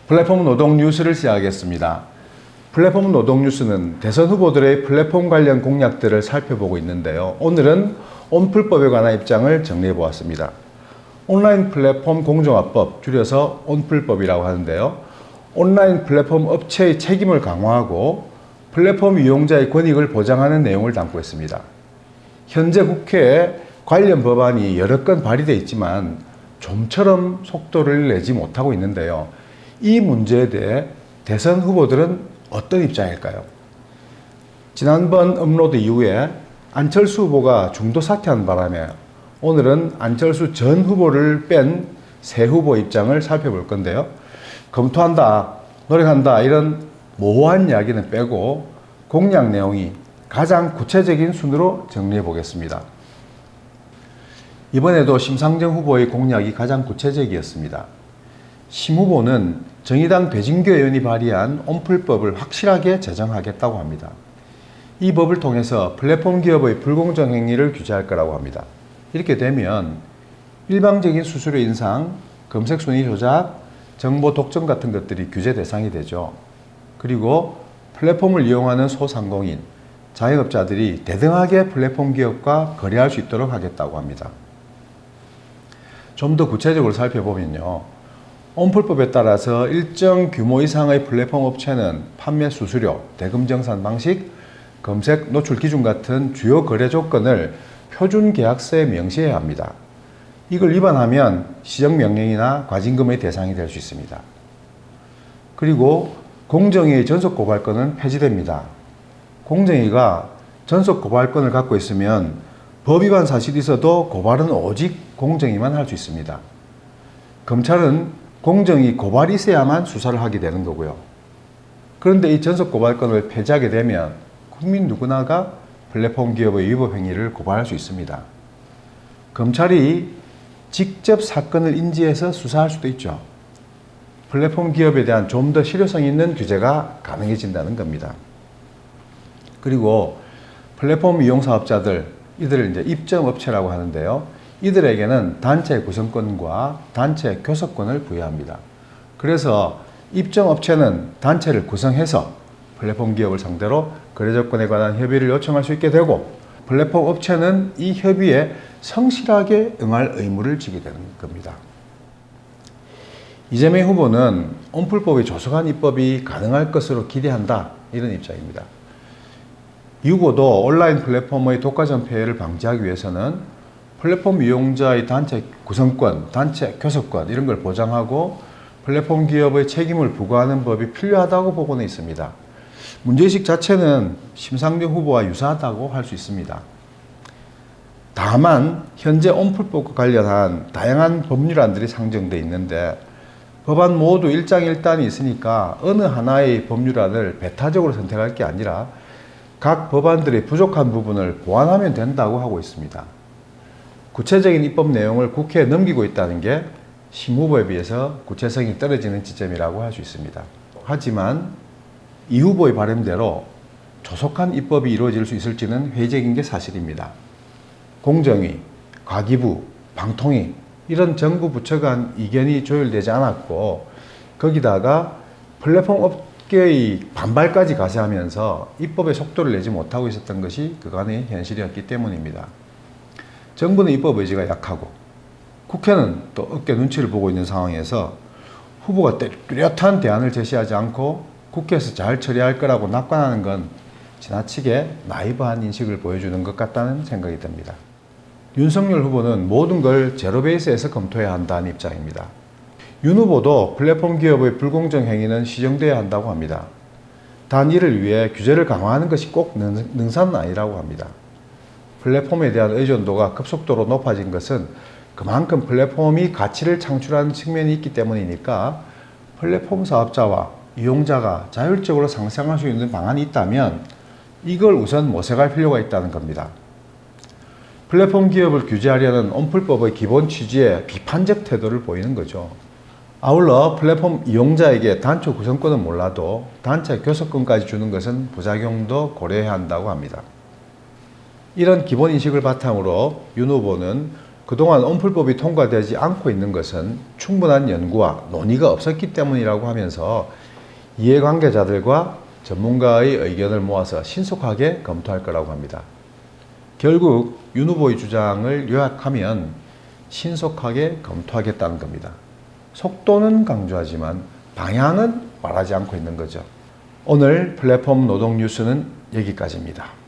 플랫폼 노동 뉴스를 시작하겠습니다. 플랫폼 노동 뉴스는 대선 후보들의 플랫폼 관련 공약들을 살펴보고 있는데요. 오늘은 온풀법에 관한 입장을 정리해 보았습니다. 온라인 플랫폼 공정화법, 줄여서 온풀법이라고 하는데요. 온라인 플랫폼 업체의 책임을 강화하고 플랫폼 이용자의 권익을 보장하는 내용을 담고 있습니다. 현재 국회에 관련 법안이 여러 건 발의되어 있지만 좀처럼 속도를 내지 못하고 있는데요. 이 문제에 대해 대선 후보들은 어떤 입장일까요? 지난번 업로드 이후에 안철수 후보가 중도 사퇴한 바람에 오늘은 안철수 전 후보를 뺀 새 후보 입장을 살펴볼 건데요. 검토한다, 노력한다 이런 모호한 이야기는 빼고 공약 내용이 가장 구체적인 순으로 정리해 보겠습니다. 이번에도 심상정 후보의 공약이 가장 구체적이었습니다. 심 후보는 정의당 배진교 의원이 발의한 온풀법을 확실하게 제정하겠다고 합니다. 이 법을 통해서 플랫폼 기업의 불공정 행위를 규제할 거라고 합니다. 이렇게 되면 일방적인 수수료 인상, 검색 순위 조작, 정보 독점 같은 것들이 규제 대상이 되죠. 그리고 플랫폼을 이용하는 소상공인, 자영업자들이 대등하게 플랫폼 기업과 거래할 수 있도록 하겠다고 합니다. 좀 더 구체적으로 살펴보면요. 온풀법에 따라서 일정 규모 이상의 플랫폼 업체는 판매 수수료, 대금 정산 방식, 검색 노출 기준 같은 주요 거래 조건을 표준 계약서에 명시해야 합니다. 이걸 위반하면 시정명령이나 과징금의 대상이 될 수 있습니다. 그리고 공정위의 전속 고발권은 폐지됩니다. 공정위가 전속 고발권을 갖고 있으면 법 위반 사실이 있어도 고발은 오직 공정위만 할 수 있습니다. 검찰은 공정위 고발이 있어야만 수사를 하게 되는 거고요. 그런데 이 전속 고발권을 폐지하게 되면 국민 누구나가 플랫폼 기업의 위법 행위를 고발할 수 있습니다. 검찰이 직접 사건을 인지해서 수사할 수도 있죠. 플랫폼 기업에 대한 좀 더 실효성 있는 규제가 가능해진다는 겁니다. 그리고 플랫폼 이용 사업자들, 이들을 이제 입점업체라고 하는데요. 이들에게는 단체 구성권과 단체 교섭권을 부여합니다. 그래서 입점업체는 단체를 구성해서 플랫폼 기업을 상대로 거래 조건에 관한 협의를 요청할 수 있게 되고, 플랫폼 업체는 이 협의에 성실하게 응할 의무를 지게 되는 겁니다. 이재명 후보는 온풀법의 조속한 입법이 가능할 것으로 기대한다, 이런 입장입니다. 이 후보도 온라인 플랫폼의 독과점 폐해를 방지하기 위해서는 플랫폼 이용자의 단체 구성권, 단체 교섭권 이런 걸 보장하고 플랫폼 기업의 책임을 부과하는 법이 필요하다고 보고는 있습니다. 문제의식 자체는 심상정 후보와 유사하다고 할 수 있습니다. 다만 현재 온풀법과 관련한 다양한 법률안들이 상정되어 있는데 법안 모두 일장일단이 있으니까 어느 하나의 법률안을 배타적으로 선택할 게 아니라 각 법안들의 부족한 부분을 보완하면 된다고 하고 있습니다. 구체적인 입법 내용을 국회에 넘기고 있다는 게 심 후보에 비해서 구체성이 떨어지는 지점이라고 할 수 있습니다. 하지만 이 후보의 바람대로 조속한 입법이 이루어질 수 있을지는 회의적인 게 사실입니다. 공정위, 과기부, 방통위 이런 정부 부처 간 이견이 조율되지 않았고 거기다가 플랫폼 업계의 반발까지 가세하면서 입법의 속도를 내지 못하고 있었던 것이 그간의 현실이었기 때문입니다. 정부는 입법 의지가 약하고 국회는 또 업계 눈치를 보고 있는 상황에서 후보가 뚜렷한 대안을 제시하지 않고 국회에서 잘 처리할 거라고 낙관하는 건 지나치게 나이브한 인식을 보여주는 것 같다는 생각이 듭니다. 윤석열 후보는 모든 걸 제로 베이스에서 검토해야 한다는 입장입니다. 윤 후보도 플랫폼 기업의 불공정 행위는 시정돼야 한다고 합니다. 단 이를 위해 규제를 강화하는 것이 꼭 능사는 아니라고 합니다. 플랫폼에 대한 의존도가 급속도로 높아진 것은 그만큼 플랫폼이 가치를 창출하는 측면이 있기 때문이니까 플랫폼 사업자와 이용자가 자율적으로 상생할 수 있는 방안이 있다면 이걸 우선 모색할 필요가 있다는 겁니다. 플랫폼 기업을 규제하려는 온풀법의 기본 취지에 비판적 태도를 보이는 거죠. 아울러 플랫폼 이용자에게 단체 구성권은 몰라도 단체 교섭권까지 주는 것은 부작용도 고려해야 한다고 합니다. 이런 기본 인식을 바탕으로 윤 후보는 그동안 언플법이 통과되지 않고 있는 것은 충분한 연구와 논의가 없었기 때문이라고 하면서 이해관계자들과 전문가의 의견을 모아서 신속하게 검토할 거라고 합니다. 결국 윤 후보의 주장을 요약하면 신속하게 검토하겠다는 겁니다. 속도는 강조하지만 방향은 말하지 않고 있는 거죠. 오늘 플랫폼 노동 뉴스는 여기까지입니다.